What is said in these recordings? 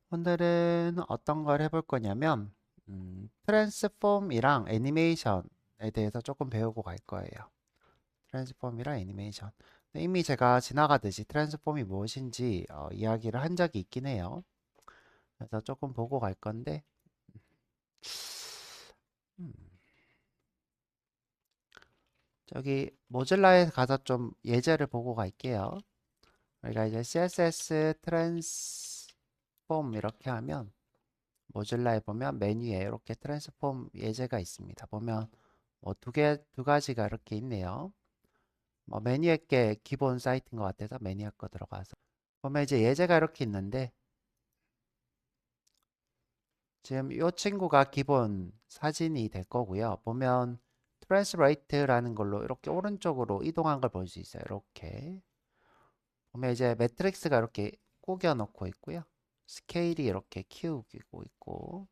오늘은 어떤 걸 해볼 거냐면 트랜스폼이랑 애니메이션에 대해서 조금 배우고 갈 거예요. 트랜스폼이랑 애니메이션. 근데 이미 제가 지나가듯이 트랜스폼이 무엇인지 이야기를 한 적이 있긴 해요. 그래서 조금 보고 갈 건데 음, 저기 모질라에 가서 좀 예제를 보고 갈게요. 우리가 이제 CSS 트랜스폼 이렇게 하면 모질라에 보면 메뉴에 이렇게 트랜스폼 예제가 있습니다. 보면 뭐 두 가지가 이렇게 있네요. 뭐 메뉴에 게 기본 사이트인 것 같아서 메뉴에 거 들어가서 보면 이제 예제가 이렇게 있는데 지금 이 친구가 기본 사진이 될 거고요. 보면 트랜스레이트라는 걸로 이렇게 오른쪽으로 이동한 걸 볼 수 있어요. 이렇게 보면 이제 매트릭스가 이렇게 꾸겨 놓고 있고요. 스케일이 이렇게 키우고 있고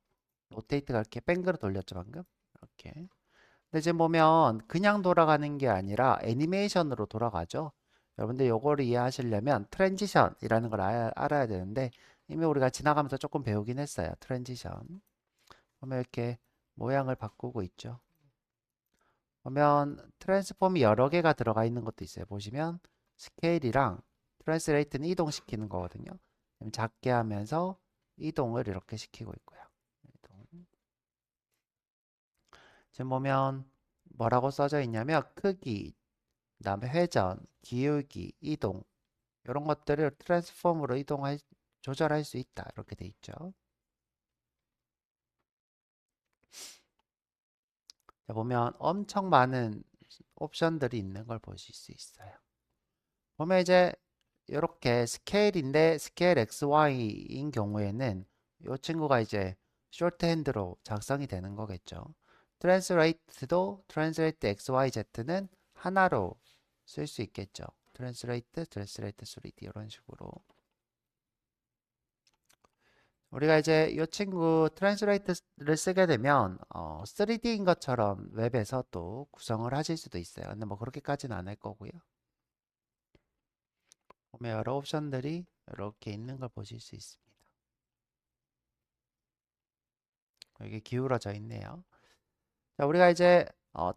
로테이트가 이렇게 뺑그로 돌렸죠 방금 이렇게. 근데 지금 보면 그냥 돌아가는 게 아니라 애니메이션으로 돌아가죠. 여러분들 요거를 이해하시려면 트랜지션이라는 걸 알아야 되는데 이미 우리가 지나가면서 조금 배우긴 했어요. 트랜지션. 보면 이렇게 모양을 바꾸고 있죠. 보면 트랜스폼이 여러 개가 들어가 있는 것도 있어요. 보시면 스케일이랑 트랜스레이트는 이동시키는 거거든요. 작게 하면서 이동을 이렇게 시키고 있고요. 이동. 지금 보면 뭐라고 써져 있냐면 크기, 그다음에 회전, 기울기, 이동 이런 것들을 트랜스폼으로 조절할 수 있다 이렇게 돼 있죠. 자, 보면 엄청 많은 옵션들이 있는 걸 보실 수 있어요. 보면 이제 이렇게 스케일인데 스케일 XY인 경우에는 이 친구가 이제 쇼트핸드로 작성이 되는 거겠죠. 트랜스레이트도 트랜스레이트 XYZ는 하나로 쓸 수 있겠죠. 트랜스레이트 3D 이런 식으로. 우리가 이제 이 친구 트랜스레이트를 쓰게 되면 3D인 것처럼 웹에서 또 구성을 하실 수도 있어요. 근데 뭐 그렇게까지는 안 할 거고요. 보면 여러 옵션들이 이렇게 있는 걸 보실 수 있습니다. 이게 기울어져 있네요. 자, 우리가 이제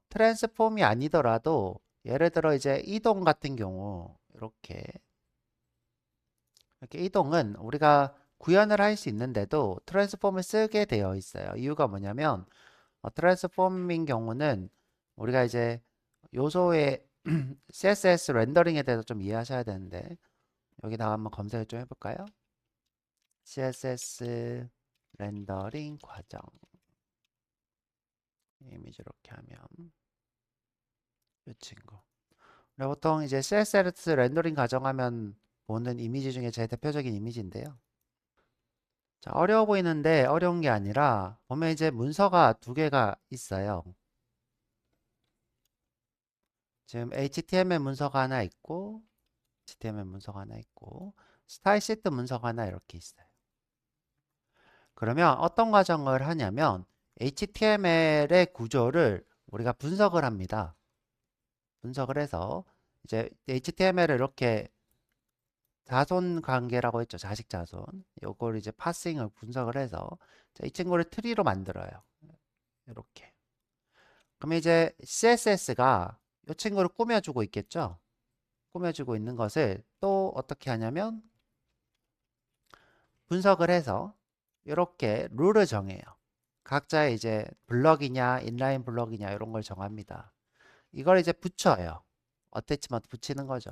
트랜스폼이 아니더라도 예를 들어 이제 이동 같은 경우 이렇게 이동은 우리가 구현을 할 수 있는데도 트랜스폼을 쓰게 되어 있어요. 이유가 뭐냐면 트랜스폼인 경우는 우리가 이제 요소의 CSS 렌더링에 대해서 좀 이해하셔야 되는데 여기다가 한번 검색을 좀 해볼까요? CSS 렌더링 과정 이미지 이렇게 하면 이 친구. 우리가 보통 이제 CSS 렌더링 과정하면 보는 이미지 중에 제일 대표적인 이미지인데요. 자, 어려워 보이는데 어려운 게 아니라 보면 이제 문서가 두 개가 있어요. 지금 HTML 문서가 하나 있고 HTML 문서가 하나 있고 스타일 시트 문서가 하나 이렇게 있어요. 그러면 어떤 과정을 하냐면 HTML의 구조를 우리가 분석을 합니다. 분석을 해서 이제 HTML을 이렇게 자손 관계라고 했죠. 자식 자손. 요걸 이제 파싱을 분석을 해서 이 친구를 트리로 만들어요. 이렇게. 그러면 이제 CSS가 이 친구를 꾸며주고 있겠죠. 꾸며주고 있는 것을 또 어떻게 하냐면 분석을 해서 이렇게 룰을 정해요. 각자의 이제 블럭이냐 인라인 블럭이냐 이런 걸 정합니다. 이걸 이제 붙여요. 어태치먼트 붙이는 거죠.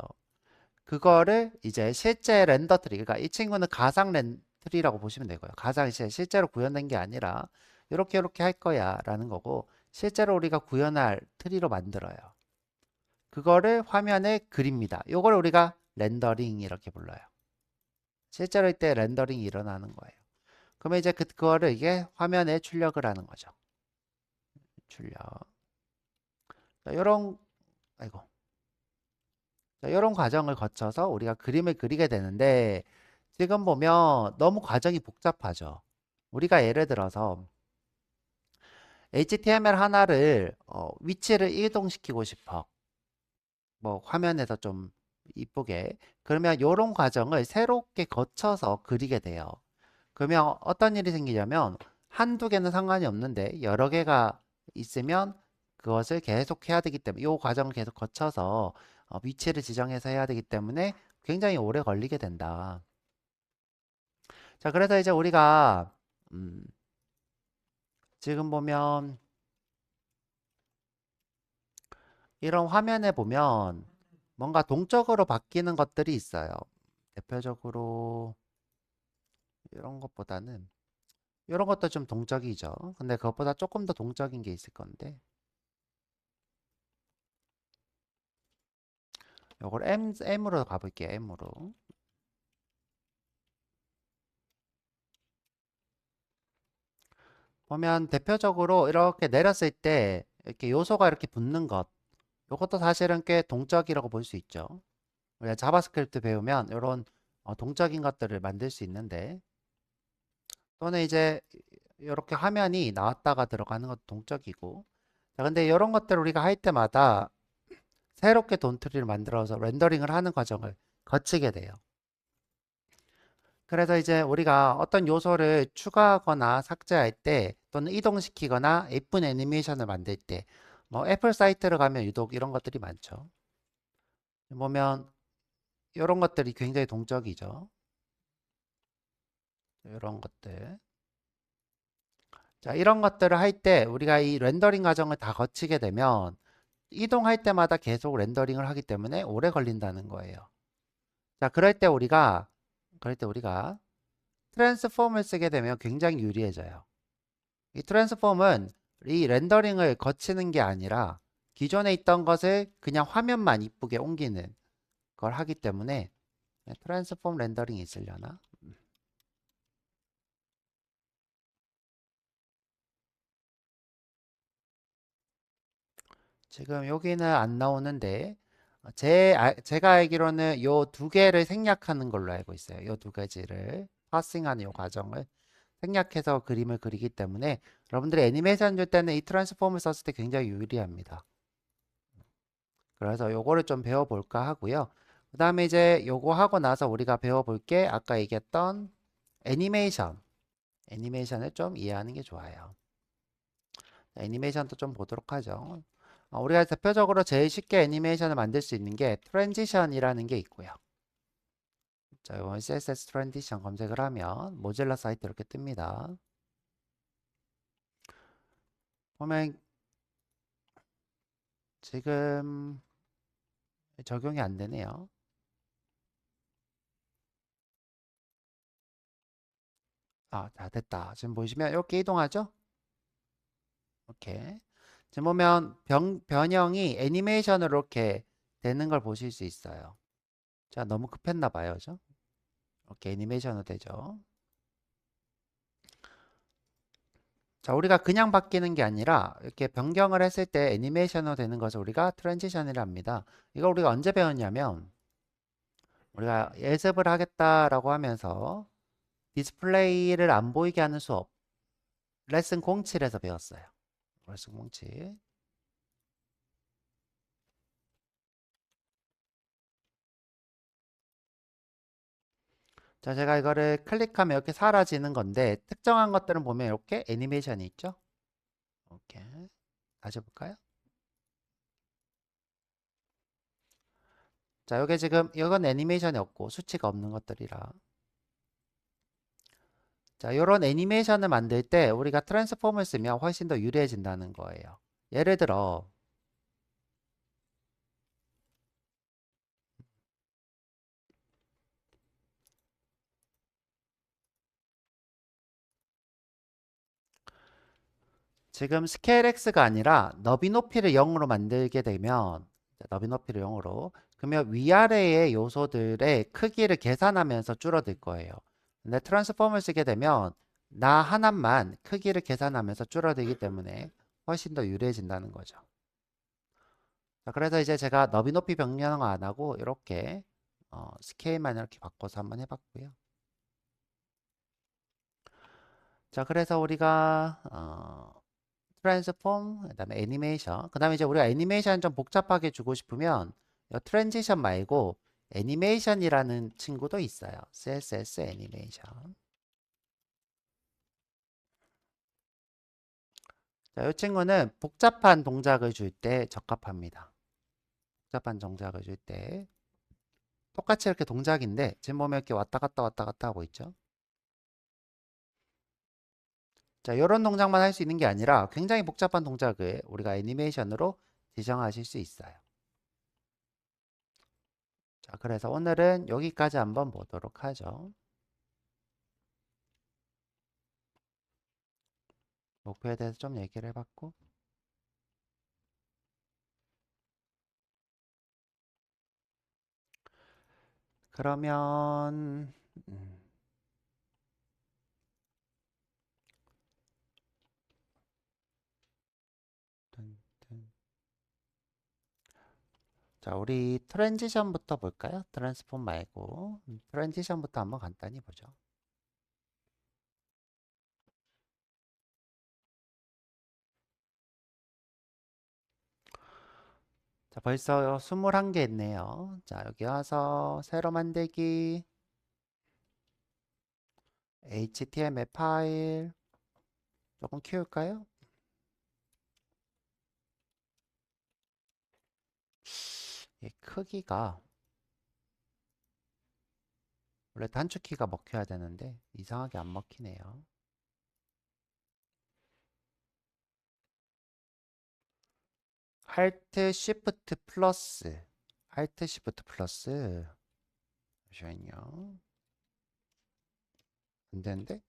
그거를 이제 실제 렌더 트리, 그러니까 이 친구는 가상 트리라고 보시면 되고요. 가상 실제로 구현된 게 아니라 이렇게 할 거야 라는 거고 실제로 우리가 구현할 트리로 만들어요. 그거를 화면에 그립니다. 요걸 우리가 렌더링 이렇게 불러요. 실제로 이때 렌더링이 일어나는 거예요. 그러면 이제 그거를 이게 화면에 출력을 하는 거죠. 출력. 자, 요런 아이고. 자, 요런 과정을 거쳐서 우리가 그림을 그리게 되는데 지금 보면 너무 과정이 복잡하죠. 우리가 예를 들어서 HTML 하나를 위치를 이동시키고 싶어. 뭐 화면에서 좀 이쁘게. 그러면 이런 과정을 새롭게 거쳐서 그리게 돼요. 그러면 어떤 일이 생기냐면 한두 개는 상관이 없는데 여러 개가 있으면 그것을 계속 해야 되기 때문에 이 과정을 계속 거쳐서 위치를 지정해서 해야 되기 때문에 굉장히 오래 걸리게 된다. 자, 그래서 이제 우리가 음, 지금 보면 이런 화면에 보면 뭔가 동적으로 바뀌는 것들이 있어요. 대표적으로 이런 것보다는 이런 것도 좀 동적이죠. 근데 그것보다 조금 더 동적인 게 있을 건데 요걸 M으로 가볼게요. M으로. 보면 대표적으로 이렇게 내렸을 때 이렇게 요소가 이렇게 붙는 것 이것도 사실은 꽤 동적이라고 볼 수 있죠. 우리가 자바스크립트 배우면 이런 동적인 것들을 만들 수 있는데 또는 이제 이렇게 화면이 나왔다가 들어가는 것도 동적이고 자 근데 이런 것들 우리가 할 때마다 새롭게 돈트리를 만들어서 렌더링을 하는 과정을 거치게 돼요. 그래서 이제 우리가 어떤 요소를 추가하거나 삭제할 때 또는 이동시키거나 예쁜 애니메이션을 만들 때 뭐 애플 사이트를 가면 유독 이런 것들이 많죠. 보면 이런 것들이 굉장히 동적이죠. 이런 것들. 자, 이런 것들을 할 때 우리가 이 렌더링 과정을 다 거치게 되면 이동할 때마다 계속 렌더링을 하기 때문에 오래 걸린다는 거예요. 자, 그럴 때 우리가 트랜스폼을 쓰게 되면 굉장히 유리해져요. 이 트랜스폼은 이 렌더링을 거치는 게 아니라 기존에 있던 것을 그냥 화면만 이쁘게 옮기는 걸 하기 때문에 트랜스폼 렌더링이 있으려나? 지금 여기는 안 나오는데 제가 알기로는 요 두 개를 생략하는 걸로 알고 있어요. 요 두 가지를 파싱하는 요 과정을 생략해서 그림을 그리기 때문에 여러분들이 애니메이션 줄 때는 이 트랜스폼을 썼을 때 굉장히 유리합니다. 그래서 요거를 좀 배워볼까 하고요. 그 다음에 이제 요거 하고 나서 우리가 배워볼 게 아까 얘기했던 애니메이션. 애니메이션을 좀 이해하는 게 좋아요. 애니메이션도 좀 보도록 하죠. 우리가 대표적으로 제일 쉽게 애니메이션을 만들 수 있는 게 트랜지션이라는 게 있고요. 자, 이건 CSS 트랜지션 검색을 하면 모질라 사이트 이렇게 뜹니다. 보면 지금 적용이 안 되네요. 자, 됐다. 지금 보시면 이렇게 이동하죠? 오케이. 지금 보면 변형이 애니메이션으로 이렇게 되는 걸 보실 수 있어요. 자, 너무 급했나 봐요. 그죠? 이렇게 애니메이션으로 되죠. 자, 우리가 그냥 바뀌는 게 아니라 이렇게 변경을 했을 때 애니메이션으로 되는 것을 우리가 트랜지션이라 합니다. 이거 우리가 언제 배웠냐면 우리가 예습을 하겠다라고 하면서 디스플레이를 안 보이게 하는 수업 레슨 07에서 배웠어요. 레슨 07. 자, 제가 이거를 클릭하면 이렇게 사라지는 건데 특정한 것들은 보면 이렇게 애니메이션이 있죠. 이렇게 다시 볼까요? 자, 이게 지금 이건 애니메이션이 없고 수치가 없는 것들이라. 자, 이런 애니메이션을 만들 때 우리가 트랜스폼을 쓰면 훨씬 더 유리해진다는 거예요. 예를 들어 지금 스케일 X가 아니라 너비 높이를 0으로 만들게 되면 너비 높이를 0으로 그러면 위아래의 요소들의 크기를 계산하면서 줄어들 거예요. 근데 트랜스폼을 쓰게 되면 나 하나만 크기를 계산하면서 줄어들기 때문에 훨씬 더 유리해진다는 거죠. 자, 그래서 이제 제가 너비 높이 변경을 안 하고 이렇게 스케일만 이렇게 바꿔서 한번 해봤고요. 자, 그래서 우리가 트랜스폼, 그다음에 애니메이션, 그다음에 이제 우리가 애니메이션 좀 복잡하게 주고 싶으면 트랜지션 말고 애니메이션이라는 친구도 있어요. CSS 애니메이션. 자, 이 친구는 복잡한 동작을 줄 때 적합합니다. 복잡한 동작을 줄 때. 똑같이 이렇게 동작인데, 지금 보면 이렇게 왔다 갔다 하고 있죠. 자, 이런 동작만 할 수 있는 게 아니라 굉장히 복잡한 동작을 우리가 애니메이션으로 지정하실 수 있어요. 자, 그래서 오늘은 여기까지 한번 보도록 하죠. 목표에 대해서 좀 얘기를 해봤고. 그러면, 둔, 둔. 자, 우리 트랜지션부터 볼까요? 트랜스폼 말고. 트랜지션부터 한번 간단히 보죠. 자, 벌써 21개 있네요. 자, 여기 와서 새로 만들기, HTML 파일, 조금 키울까요? 이 크기가, 원래 단축키가 먹혀야 되는데, 이상하게 안 먹히네요. Alt Shift 플러스, Alt Shift 플러스, 잠시만요. 안 되는데?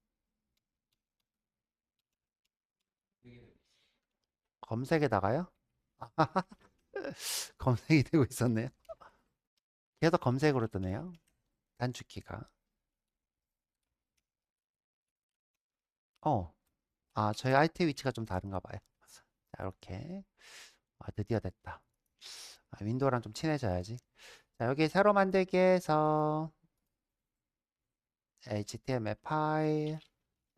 검색에다가요? 검색이 되고 있었네요. 계속 검색으로 뜨네요. 단축키가. 어, 저희 IT 위치가 좀 다른가 봐요. 자, 이렇게. 드디어 됐다. 윈도우랑 좀 친해져야지. 자, 여기 새로 만들기에서 HTML 파일,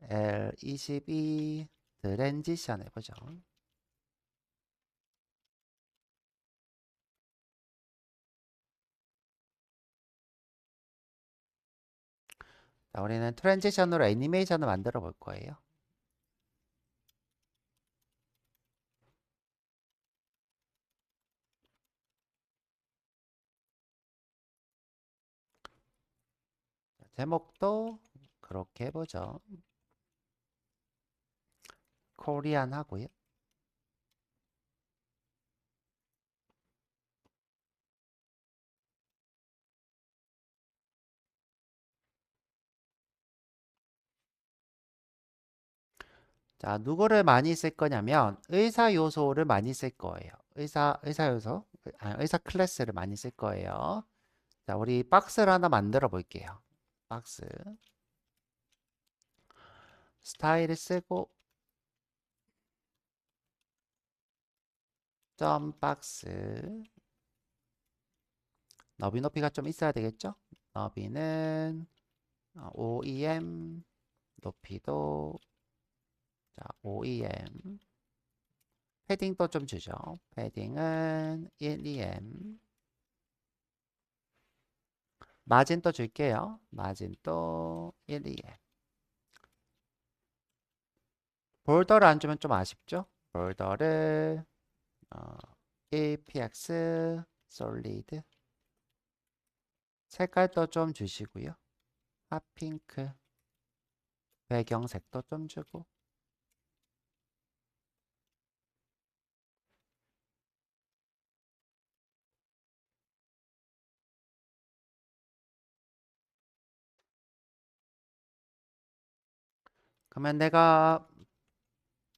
L22, 트랜지션 해보죠. 자, 우리는 트랜지션으로 애니메이션을 만들어 볼 거예요. 자, 제목도 그렇게 해보죠. 코리안 하고요. 자, 누구를 많이 쓸 거냐면 의사 요소를 많이 쓸 거예요. 의사 요소, 의사 클래스를 많이 쓸 거예요. 자, 우리 박스를 하나 만들어 볼게요. 박스. 스타일을 쓰고 점 박스. 너비 높이가 좀 있어야 되겠죠? 너비는 OEM, 높이도 자, OEM. 패딩도 좀 주죠. 패딩은 1, 2M. 마진도 줄게요. 마진도 1, 2M. 볼더를 안 주면 좀 아쉽죠? 볼더를 어, APX 솔리드. 색깔도 좀 주시고요. 핫핑크. 배경색도 좀 주고. 그러면 내가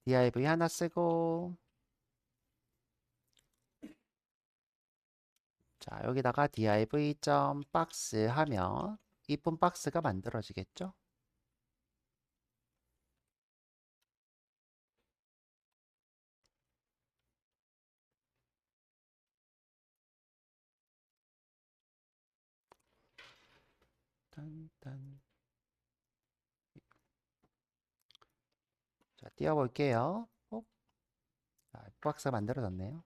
div 하나 쓰고 자, 여기다가 div.box 하면 이쁜 박스가 만들어지겠죠? 딴딴. 자, 띄워볼게요. 자, 박스 만들어졌네요.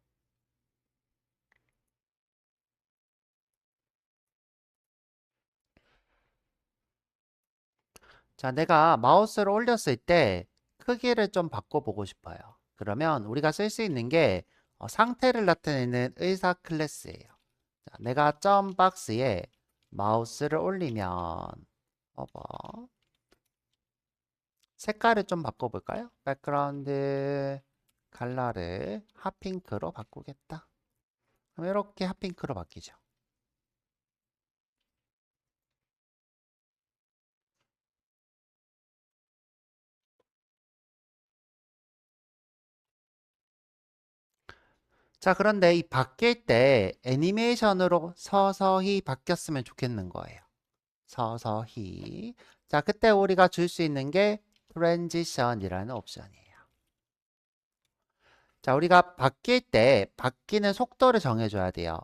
자, 내가 마우스를 올렸을 때 크기를 좀 바꿔보고 싶어요. 그러면 우리가 쓸 수 있는 게 상태를 나타내는 의사 클래스예요. 자, 내가 점 박스에 마우스를 올리면 봐봐. 색깔을 좀 바꿔볼까요? 백그라운드 컬러를 핫핑크로 바꾸겠다. 그럼 이렇게 핫핑크로 바뀌죠. 자, 그런데 이 바뀔 때 애니메이션으로 서서히 바뀌었으면 좋겠는 거예요. 서서히. 자, 그때 우리가 줄 수 있는 게 트랜지션이라는 옵션이에요. 자, 우리가 바뀔 때 바뀌는 속도를 정해줘야 돼요.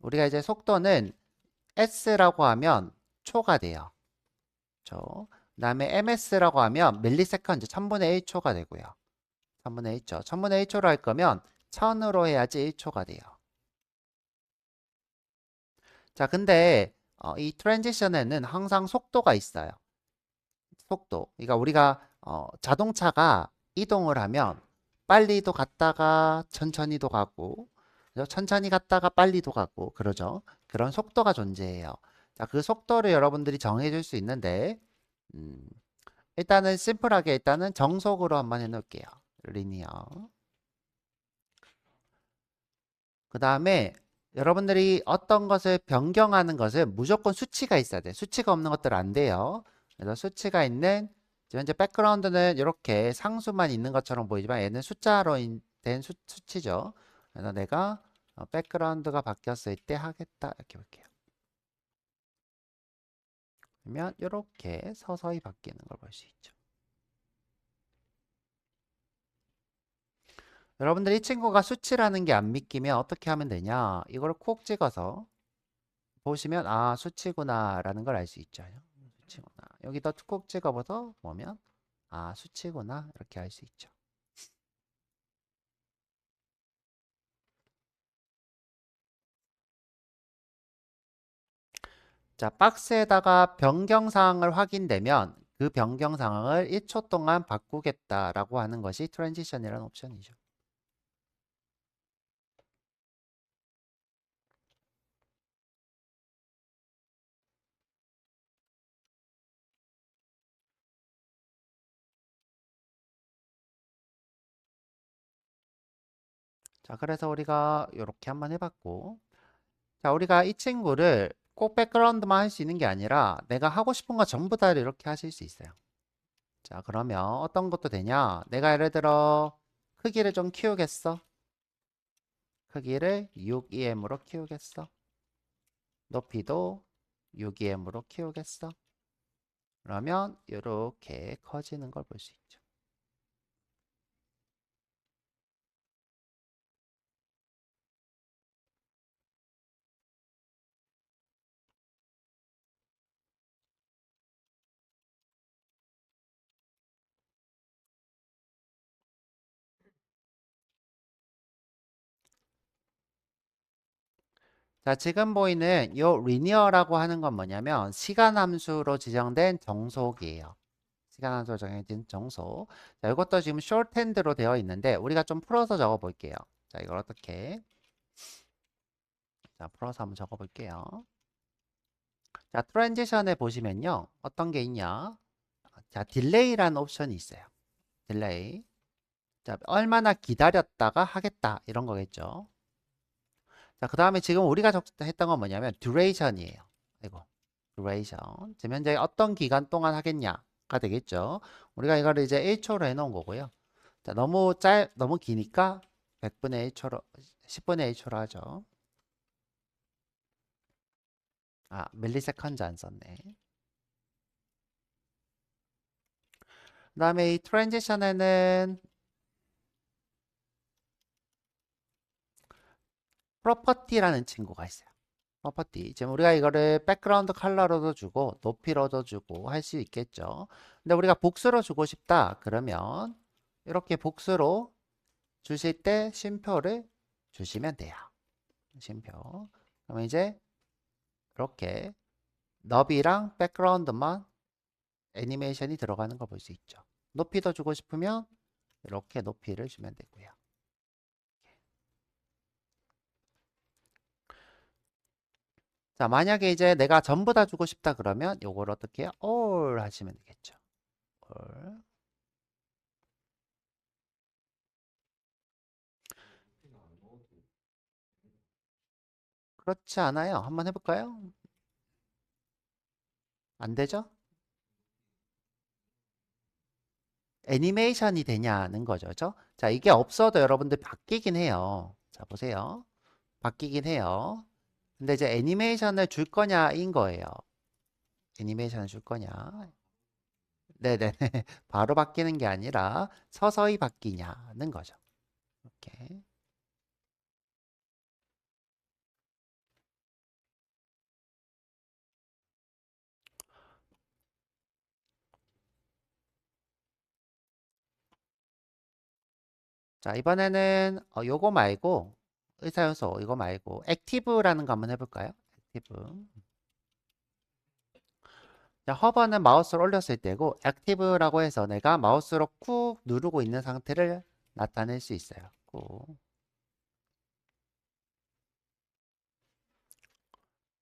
우리가 이제 속도는 S라고 하면 초가 돼요. 초. 그다음에 MS라고 하면 밀리세컨드 1000분의 1초가 되고요. 1000분의 1초. 1000분의 1초로 할 거면 1000으로 해야지 1초가 돼요. 자, 근데 이 트랜지션에는 항상 속도가 있어요. 속도. 그러니까 우리가 자동차가 이동을 하면 빨리도 갔다가 천천히도 가고, 그죠? 천천히 갔다가 빨리도 가고, 그러죠. 그런 속도가 존재해요. 자, 그 속도를 여러분들이 정해줄 수 있는데, 음, 일단은 심플하게 일단은 정속으로 한번 해놓을게요. 리니어. 그 다음에 여러분들이 어떤 것을 변경하는 것은 무조건 수치가 있어야 돼. 수치가 없는 것들 안 돼요. 그래서 수치가 있는 지금 현재 백그라운드는 이렇게 상수만 있는 것처럼 보이지만 얘는 숫자로 된 수치죠. 그래서 내가 백그라운드가 바뀌었을 때 하겠다 이렇게 볼게요. 그러면 이렇게 서서히 바뀌는 걸 볼 수 있죠. 여러분들 이 친구가 수치라는 게 안 믿기면 어떻게 하면 되냐? 이걸 콕 찍어서 보시면 아 수치구나 라는 걸 알 수 있죠. 수치구나. 여기다 콕 찍어서 보면 아 수치구나 이렇게 알 수 있죠. 자, 박스에다가 변경 사항을 확인되면 그 변경 상황을 1초 동안 바꾸겠다라고 하는 것이 트랜지션이라는 옵션이죠. 자, 그래서 우리가 이렇게 한번 해봤고, 자, 우리가 이 친구를 꼭 백그라운드만 할 수 있는 게 아니라 내가 하고 싶은 거 전부 다 이렇게 하실 수 있어요. 자, 그러면 어떤 것도 되냐? 내가 예를 들어 크기를 좀 키우겠어. 크기를 6em으로 키우겠어. 높이도 6em으로 키우겠어. 그러면 이렇게 커지는 걸 볼 수 있죠. 자, 지금 보이는 이 리니어라고 하는 건 뭐냐면 시간 함수로 지정된 정속이에요. 시간 함수로 정해진 정속. 자, 이것도 지금 shorthand로 되어 있는데 우리가 좀 풀어서 적어 볼게요. 자, 이걸 어떻게? 자, 풀어서 한번 적어 볼게요. 자, 트랜지션에 보시면요. 어떤 게 있냐? 자, 딜레이라는 옵션이 있어요. 딜레이. 자, 얼마나 기다렸다가 하겠다. 이런 거겠죠. 자, 그 다음에 지금 우리가 했던 건 뭐냐면 duration이에요. 이거 duration. 지금 현재 어떤 기간 동안 하겠냐가 되겠죠. 우리가 이거를 이제 1초로 해놓은 거고요. 자, 너무 기니까 100분의 1초로, 10분의 1초로 하죠. 아, 밀리세컨드 안 썼네. 그 다음에 이 트랜지션에는 프로퍼티라는 친구가 있어요. 프로퍼티. 지금 우리가 이거를 백그라운드 컬러로도 주고 높이로도 주고 할 수 있겠죠. 근데 우리가 복수로 주고 싶다. 그러면 이렇게 복수로 주실 때 쉼표를 주시면 돼요. 쉼표. 그러면 이제 이렇게 너비랑 백그라운드만 애니메이션이 들어가는 걸 볼 수 있죠. 높이도 주고 싶으면 이렇게 높이를 주면 되고요. 자, 만약에 이제 내가 전부 다 주고 싶다 그러면 요걸 어떻게 해요? all 하시면 되겠죠. all. 그렇지 않아요. 한번 해볼까요? 안 되죠? 애니메이션이 되냐는 거죠. 그죠? 자, 이게 없어도 여러분들 바뀌긴 해요. 자, 보세요. 바뀌긴 해요. 근데 이제 애니메이션을 줄 거냐인 거예요. 애니메이션을 줄 거냐. 네네. 바로 바뀌는 게 아니라 서서히 바뀌냐는 거죠. 이렇게. 자, 이번에는 요거 말고 의사요소 이거 말고 액티브라는 거 한번 해볼까요? 액티브. 자, 허버는 마우스를 올렸을 때고 액티브라고 해서 내가 마우스로 꾹 누르고 있는 상태를 나타낼 수 있어요. 꾹.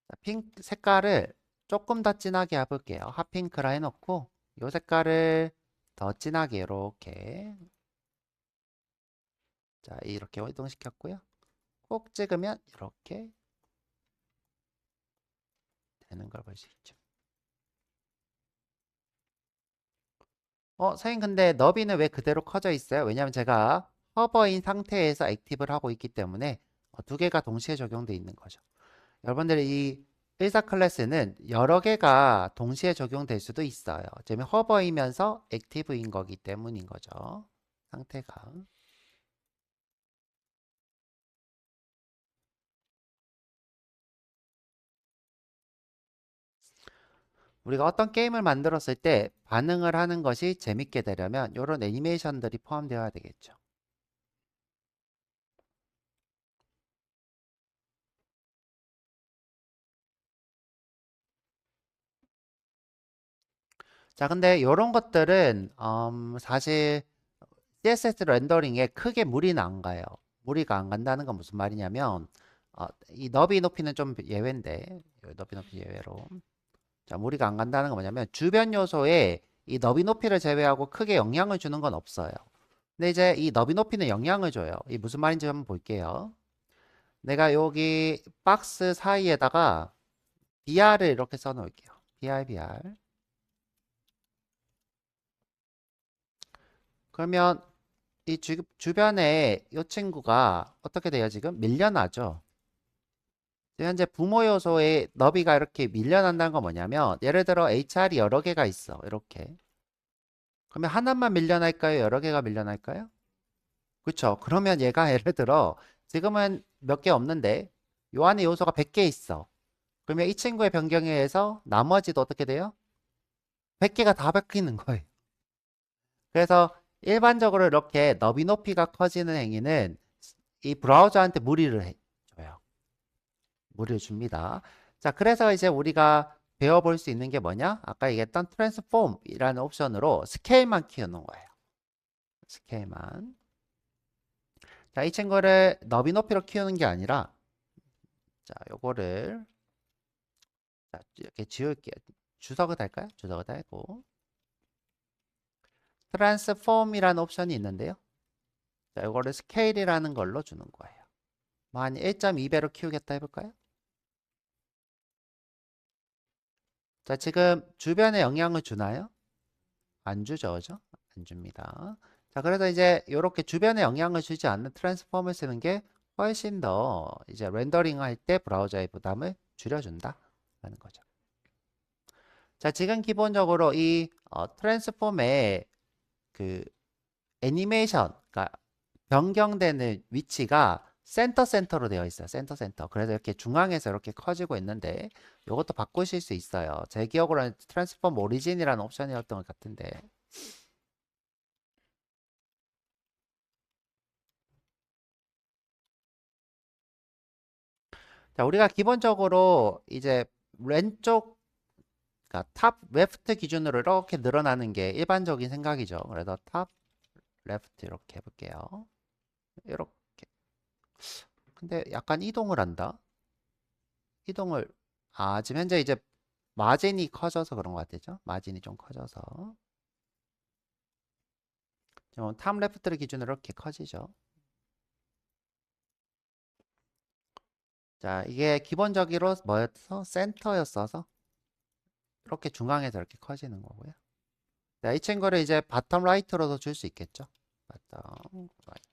자, 핑크 색깔을 조금 더 진하게 해볼게요. 핫핑크라 해놓고 이 색깔을 더 진하게 이렇게 자 이렇게 이동시켰고요. 꼭 찍으면 이렇게 되는 걸 볼 수 있죠. 선생님 근데 너비는 왜 그대로 커져 있어요? 왜냐하면 제가 허버인 상태에서 액티브를 하고 있기 때문에 두 개가 동시에 적용돼 있는 거죠. 여러분들이 이 일사 클래스는 여러 개가 동시에 적용될 수도 있어요. 지금 허버이면서 액티브인 거기 때문인 거죠. 상태가. 우리가 어떤 게임을 만들었을 때 반응을 하는 것이 재밌게 되려면 이런 애니메이션들이 포함되어야 되겠죠. 자, 근데 이런 것들은 사실 CSS 렌더링에 크게 무리는 안 가요. 무리가 안 간다는 건 무슨 말이냐면 이 너비 높이는 좀 예외인데 너비 높이 예외로 자, 무리가 안 간다는 건 뭐냐면 주변 요소에 이 너비 높이를 제외하고 크게 영향을 주는 건 없어요. 근데 이제 이 너비 높이는 영향을 줘요. 이 무슨 말인지 한번 볼게요. 내가 여기 박스 사이에다가 BR을 이렇게 써 놓을게요. BR. 그러면 이 주변에 이 친구가 어떻게 돼요? 지금 밀려나죠. 지금 현재 부모 요소의 너비가 이렇게 밀려난다는 건 뭐냐면 예를 들어 HR이 여러 개가 있어. 이렇게. 그러면 하나만 밀려날까요? 여러 개가 밀려날까요? 그렇죠. 그러면 얘가 예를 들어 지금은 몇 개 없는데 요 안에 요소가 100개 있어. 그러면 이 친구의 변경에 의해서 나머지도 어떻게 돼요? 100개가 다 바뀌는 거예요. 그래서 일반적으로 이렇게 너비 높이가 커지는 행위는 이 브라우저한테 무리를 줘요. 무리를 줍니다. 자, 그래서 이제 우리가 배워볼 수 있는 게 뭐냐? 아까 얘기했던 트랜스폼이라는 옵션으로 스케일만 키우는 거예요. 스케일만. 자, 이 친구를 너비 높이로 키우는 게 아니라 자, 요거를 자, 이렇게 지울게요. 주석을 달까요? 주석을 달고 트랜스폼이라는 옵션이 있는데요. 자, 요거를 스케일이라는 걸로 주는 거예요. 한 1.2배로 키우겠다 해볼까요? 자, 지금 주변에 영향을 주나요? 안 주죠, 그죠? 안 줍니다. 자, 그래서 이제 이렇게 주변에 영향을 주지 않는 트랜스폼을 쓰는 게 훨씬 더 이제 렌더링 할 때 브라우저의 부담을 줄여준다 라는 거죠. 자, 지금 기본적으로 이 트랜스폼의 그 애니메이션, 그러니까 변경되는 위치가 센터로 되어 있어요. 센터. 그래서 이렇게 중앙에서 이렇게 커지고 있는데 이것도 바꾸실 수 있어요. 제 기억으로는 트랜스폼 오리진이라는 옵션이었던 것 같은데. 자, 우리가 기본적으로 이제 왼쪽, 그러니까 탑 레프트 기준으로 이렇게 늘어나는 게 일반적인 생각이죠. 그래서 탑 레프트 이렇게 해볼게요. 이렇게. 근데 약간 이동을 한다. 이동을 지금 현재 이제 마진이 커져서 그런 것 같죠? 마진이 좀 커져서 탑 레프트를 기준으로 이렇게 커지죠. 자, 이게 기본적으로 뭐였어? 센터였어서 이렇게 중앙에서 이렇게 커지는 거고요. 자, 이 친구를 이제 바텀 라이트로도 줄 수 있겠죠? 바텀 라이트.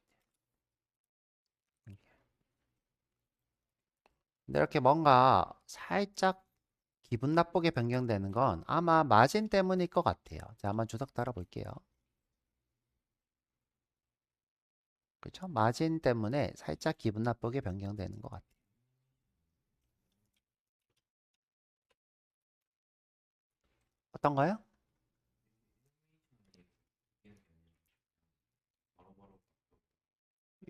근데 이렇게 뭔가 살짝 기분 나쁘게 변경되는 건 아마 마진 때문일 것 같아요. 자, 한번 주석 따라 볼게요. 그렇죠? 마진 때문에 살짝 기분 나쁘게 변경되는 것 같아요. 어떤가요?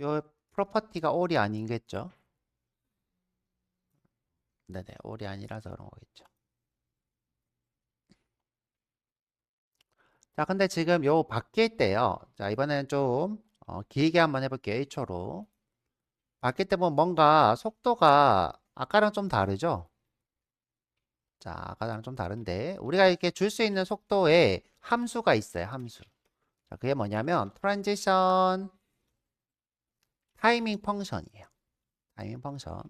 요 프로퍼티가 올이 아니겠죠? 네네, 올이 아니라서 그런 거겠죠. 자, 근데 지금 요 바뀔 때요. 자, 이번에는 좀 길게 한번 해볼게요. 1초로. 바뀔 때 보면 뭔가 속도가 아까랑 좀 다르죠? 자, 아까랑 좀 다른데 우리가 이렇게 줄 수 있는 속도에 함수가 있어요. 함수. 자, 그게 뭐냐면 트랜지션 타이밍 펑션이에요. 타이밍 펑션.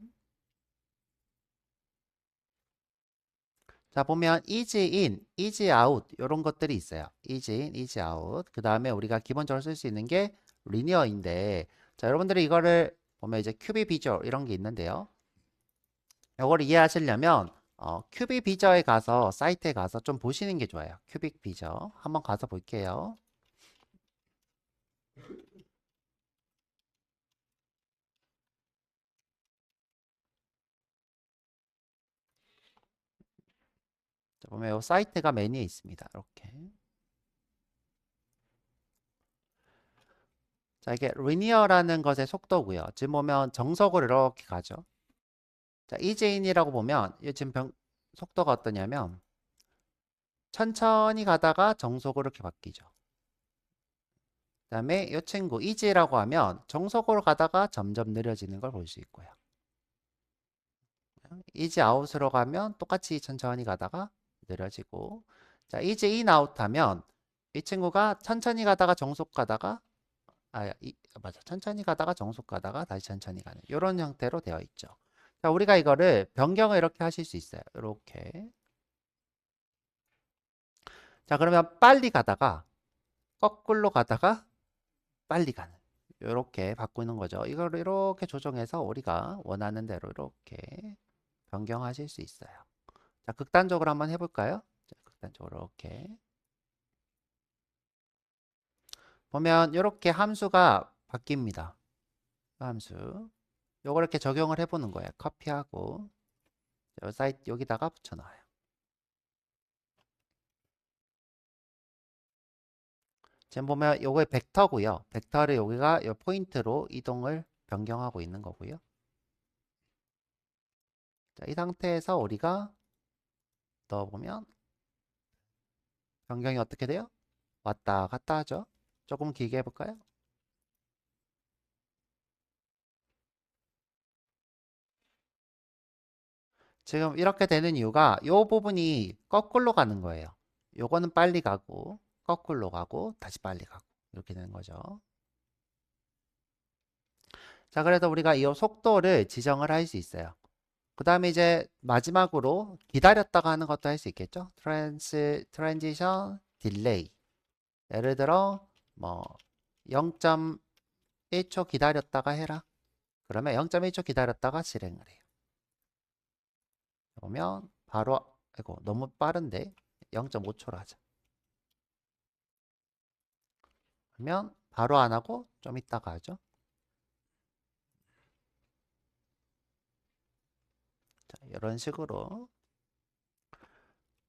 자, 보면 easy in, easy out 이런 것들이 있어요. easy in, easy out. 그 다음에 우리가 기본적으로 쓸 수 있는 게 리니어인데, 자, 여러분들이 이거를 보면 이제 큐빅 비주얼 이런 게 있는데요. 이걸 이해하시려면 큐빅 비저에 가서 사이트에 가서 좀 보시는 게 좋아요. 큐빅 비저 한번 가서 볼게요. 자, 보면 이 사이트가 메뉴에 있습니다. 이렇게. 자, 이게 리니어라는 것의 속도고요. 지금 보면 정석으로 이렇게 가죠. 자, 이재인이라고 보면 이 지금 속도가 어떠냐면 천천히 가다가 정속으로 이렇게 바뀌죠. 그 다음에 이 친구 이지라고 하면 정속으로 가다가 점점 느려지는 걸 볼 수 있고요. 이지 아웃으로 가면 똑같이 천천히 가다가 느려지고, 자, 이지 인 아웃 하면 이 친구가 천천히 가다가 정속 가다가 맞아, 천천히 가다가 정속 가다가 다시 천천히 가는 이런 형태로 되어 있죠. 자, 우리가 이거를 변경을 이렇게 하실 수 있어요. 이렇게. 자, 그러면 빨리 가다가 거꾸로 가다가 빨리 가는 이렇게 바꾸는 거죠. 이걸 이렇게 조정해서 우리가 원하는 대로 이렇게 변경하실 수 있어요. 자, 극단적으로 한번 해볼까요? 자, 극단적으로 이렇게 보면 이렇게 함수가 바뀝니다. 함수 요걸 이렇게 적용을 해보는 거예요. 커피하고 사이트 여기다가 붙여놔요. 지금 보면 요거의 벡터고요. 벡터를 여기가 요 포인트로 이동을 변경하고 있는 거고요. 자, 이 상태에서 우리가 넣어보면 변경이 어떻게 돼요? 왔다 갔다 하죠. 조금 길게 해볼까요? 지금 이렇게 되는 이유가 요 부분이 거꾸로 가는 거예요. 요거는 빨리 가고 거꾸로 가고 다시 빨리 가고 이렇게 되는 거죠. 자, 그래서 우리가 이 속도를 지정을 할 수 있어요. 그 다음에 이제 마지막으로 기다렸다가 하는 것도 할 수 있겠죠. 트랜지션 딜레이. 예를 들어 뭐 0.1초 기다렸다가 해라. 그러면 0.1초 기다렸다가 실행을 해요. 보면 바로 아이고 너무 빠른데 0.5초로 하자. 그러면 바로 안 하고 좀 이따가 하죠. 자, 이런 식으로